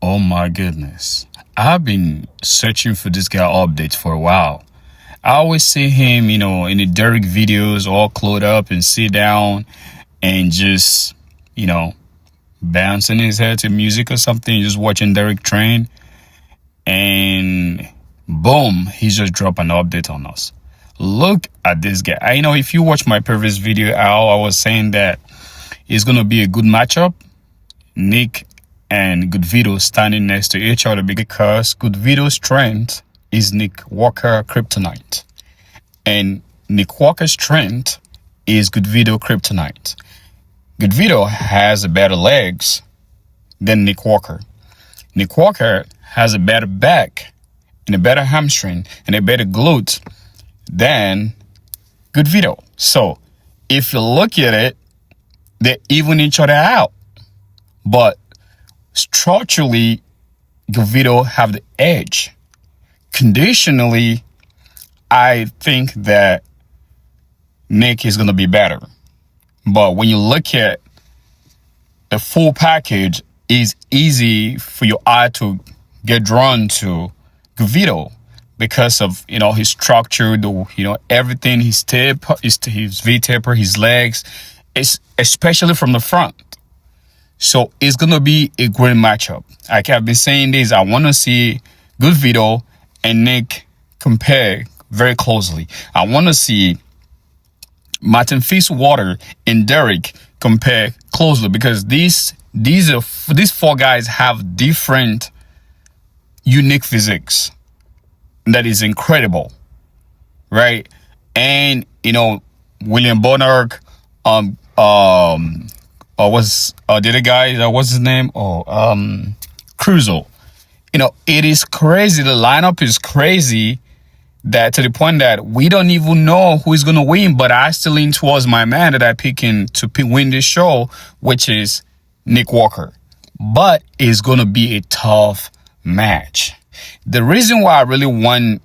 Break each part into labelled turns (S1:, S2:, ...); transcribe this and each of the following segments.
S1: Oh my goodness. I've been searching for this guy updates for a while. I always see him, in the Derek videos, all clothed up and sit down and just, you know, bouncing his head to music or something, just watching Derek train. And boom, he's just dropped an update on us. Look at this guy. If you watch my previous video, Al, I was saying that it's going to be a good matchup. Nick and Goodvito standing next to each other because Goodvito's strength is Nick Walker kryptonite. And Nick Walker's strength is Goodvito kryptonite. Goodvito has better legs than Nick Walker. Nick Walker has a better back and a better hamstring and a better glute than Goodvito. So if you look at it, they even each other out. But structurally, Goodvito have the edge. Conditionally, I think that Nick is going to be better. But when you look at the full package, it's easy for your eye to get drawn to Goodvito because of, his structure, everything, his tip, his V-taper, his legs, it's especially from the front. So it's going to be a great matchup. Like I've been saying this, I want to see Goodvito and Nick compare very closely. I want to see Martin Fitzwater and Derek compare closely because these four guys have different unique physiques that is incredible, right? And William Bonark, the other guy, what's his name? Cruzo. It is crazy. The lineup is crazy that to the point that we don't even know who is going to win, but I still lean towards my man that I picking to win this show, which is Nick Walker. But it's going to be a tough match. The reason why I really want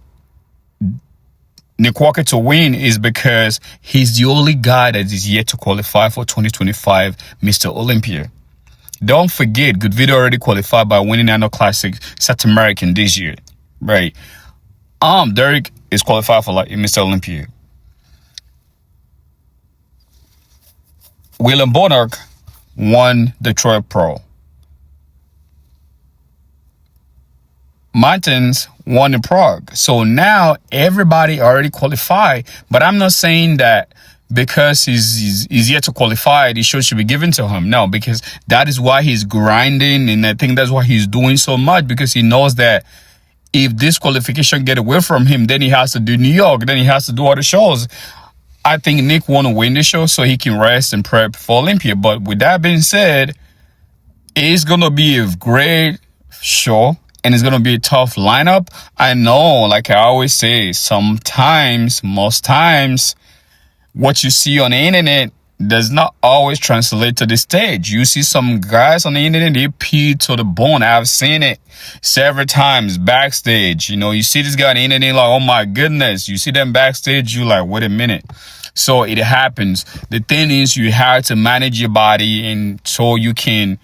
S1: Nick Walker to win is because he's the only guy that is yet to qualify for 2025 Mr. Olympia. Don't forget, Goodvito already qualified by winning annual classic South American this year, right? Derek is qualified for Mr. Olympia. William Bonark won Detroit Pro. Martins won in Prague. So now everybody already qualified. But I'm not saying that because he's yet to qualify, the show should be given to him. No, because that is why he's grinding. And I think that's why he's doing so much, because he knows that if this qualification get away from him, then he has to do New York. Then he has to do other shows. I think Nick want to win the show so he can rest and prep for Olympia. But with that being said, it's going to be a great show. And it's going to be a tough lineup. I know, like I always say, most times, what you see on the internet does not always translate to the stage. You see some guys on the internet, they pee to the bone. I've seen it several times backstage. You see this guy on the internet like, oh my goodness. You see them backstage, you like, wait a minute. So it happens. The thing is, you have to manage your body and so you can,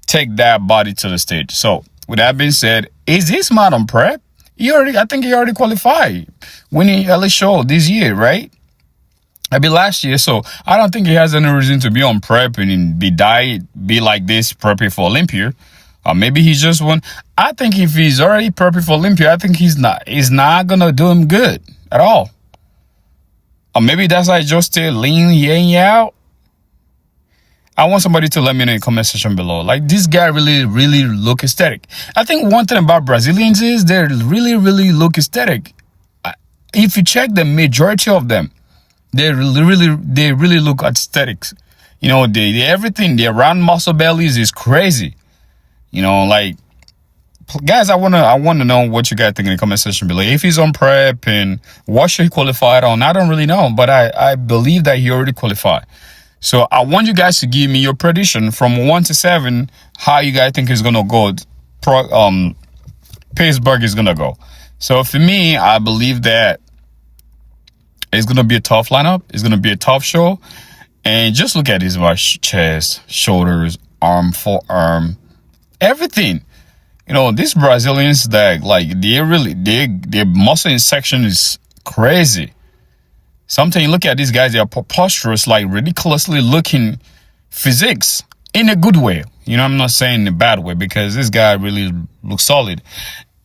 S1: take that body to the stage. So with that being said, is he smart on prep? I think he already qualified, winning LA show this year, right? Maybe last year. So I don't think he has any reason to be on prep and be like this prepping for Olympia. Or maybe he's just one. I think if he's already prepping for Olympia, I think he's not gonna do him good at all. Or maybe that's why just lean yang out. I want somebody to let me know in the comment section below. Like, this guy really, really look aesthetic. I think one thing about Brazilians is they really, really look aesthetic. If you check the majority of them, they really look aesthetics. Everything, their round muscle bellies is crazy. Guys, I wanna know what you guys think in the comment section below. If he's on prep and what should he qualify on, I don't really know, but I believe that he already qualified. So I want you guys to give me your prediction from 1 to 7, how you guys think is gonna go. Pittsburgh is gonna go. So for me, I believe that it's gonna be a tough lineup. It's gonna be a tough show. And just look at his chest, shoulders, arm, forearm. everything. These Brazilians that like their muscle section is crazy. Sometimes you look at these guys, they are preposterous, like ridiculously looking physiques in a good way. I'm not saying in a bad way, because this guy really looks solid.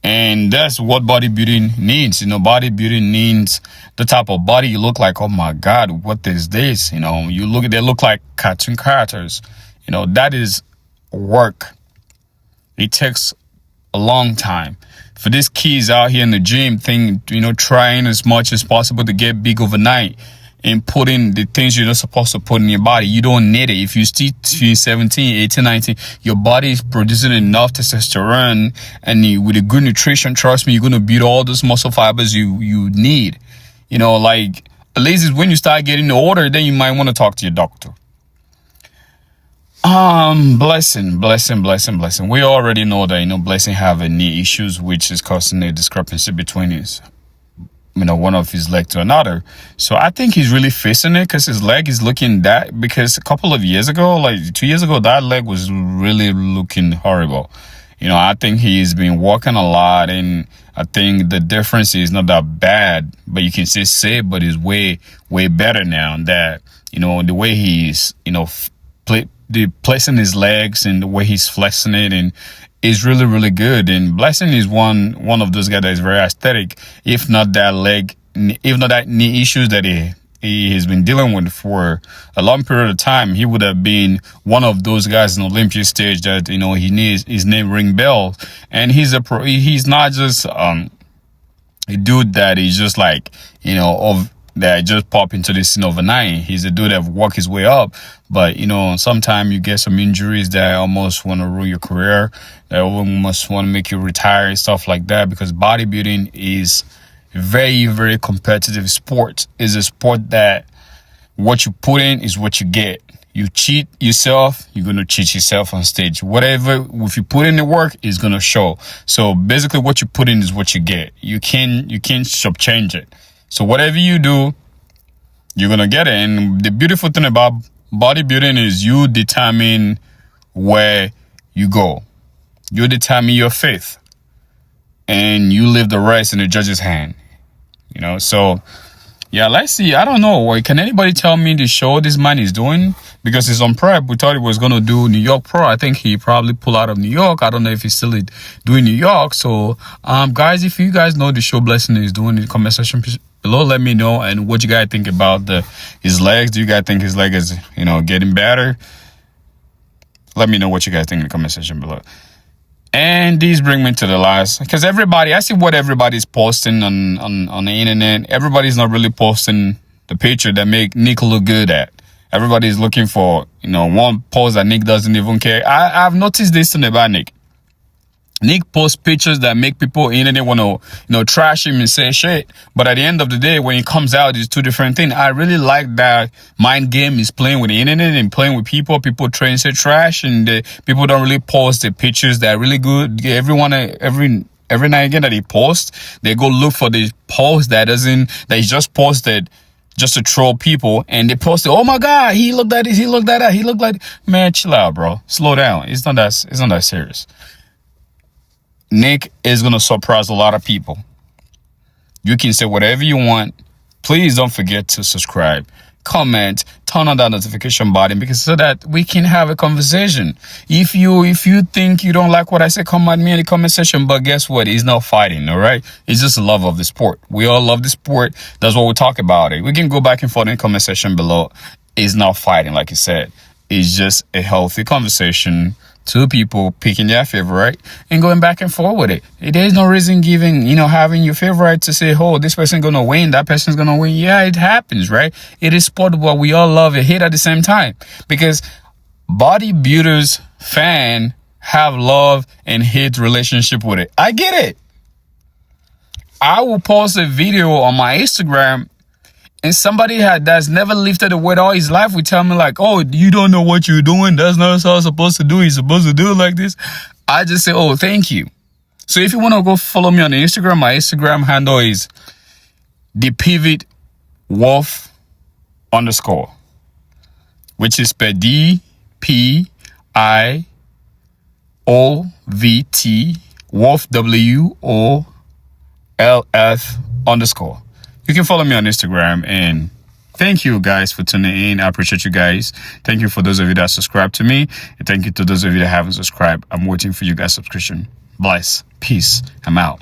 S1: And that's what bodybuilding needs. Bodybuilding needs the type of body you look like, oh my God, what is this? They look like cartoon characters. That is work. It takes a long time. For these kids out here in the gym trying as much as possible to get big overnight and putting the things you're not supposed to put in your body. You don't need it. If you still 17, 18, 19, your body is producing enough testosterone, and with a good nutrition, trust me, you're going to build all those muscle fibers you need. Like, at least when you start getting older, then you might want to talk to your doctor. Blessing. We already know that, Blessing have a knee issues, which is causing a discrepancy between his, one of his leg to another. So I think he's really facing it, because his leg is looking because a couple of years ago, like 2 years ago, that leg was really looking horrible. I think he's been walking a lot, and I think the difference is not that bad, but you can still say, but it's way, way better now that, the way he's, placing his legs and the way he's flexing it, and is really, really good. And Blessing is one of those guys that is very aesthetic. If not that knee issues that he has been dealing with for a long period of time, he would have been one of those guys in Olympia stage that he needs his name ring bell. And he's not just a dude that is just like that just pop into this scene overnight. He's a dude that worked his way up. But, sometimes you get some injuries that almost want to ruin your career, that almost want to make you retire and stuff like that, because bodybuilding is a very, very competitive sport. It's a sport that what you put in is what you get. You cheat yourself, you're going to cheat yourself on stage. Whatever, if you put in the work, it's going to show. So basically what you put in is what you get. You can't change it. So whatever you do, you're going to get it. And the beautiful thing about bodybuilding is you determine where you go. You determine your faith. And you leave the rest in the judge's hand. So, yeah, let's see. I don't know. Can anybody tell me the show this man is doing? Because he's on prep. We thought he was going to do New York Pro. I think he probably pulled out of New York. I don't know if he's still doing New York. So, guys, if you guys know the show Blessing is doing in the comment section below, let me know. And what you guys think about his legs. Do you guys think his leg is, getting better? Let me know what you guys think in the comment section below. And these bring me to the last, because I see what everybody's posting on the internet. Everybody's not really posting the picture that make Nick look good at. Everybody's looking for, one pose that Nick doesn't even care. I've noticed this thing about Nick. Nick posts pictures that make people in and they want to, trash him and say shit. But at the end of the day, when it comes out, it's two different things. I really like that mind game is playing with the internet and playing with people. People try and say trash, and people don't really post the pictures that are really good. Every now and again that they post, they go look for the post that is just posted just to troll people, and they post it. Oh my God, he looked at this, he looked at that, he looked like, man, chill out, bro. Slow down. It's not that serious. Nick is going to surprise a lot of people. You can say whatever you want. Please don't forget to subscribe, comment, turn on that notification button, because so that we can have a conversation. If you think you don't like what I say, come at me in the comment section. But guess what? It's not fighting, all right? It's just a love of the sport. We all love the sport. That's what we talk about it. We can go back and forth in the comment section below. It's not fighting, like I said. It's just a healthy conversation. Two people picking their favorite and going back and forth with it. There's no reason having your favorite to say, oh, this person gonna win, that person's gonna win. Yeah, it happens, right? It is sport, but we all love it, hate at the same time. Because bodybuilders, fan, have love and hate relationship with it. I get it. I will post a video on my Instagram, and somebody that's never lifted a weight all his life would tell me like, oh, you don't know what you're doing. That's not how I'm supposed to do. You're supposed to do it like this. I just say, oh, thank you. So if you want to go follow me on Instagram, my Instagram handle is _Ruff_, which is spelled DPIVOT. OVT Wolf WOLF_. You can follow me on Instagram, and thank you guys for tuning in. I appreciate you guys. Thank you for those of you that subscribe to me, and thank you to those of you that haven't subscribed. I'm waiting for you guys' subscription. Bless. Peace. I'm out.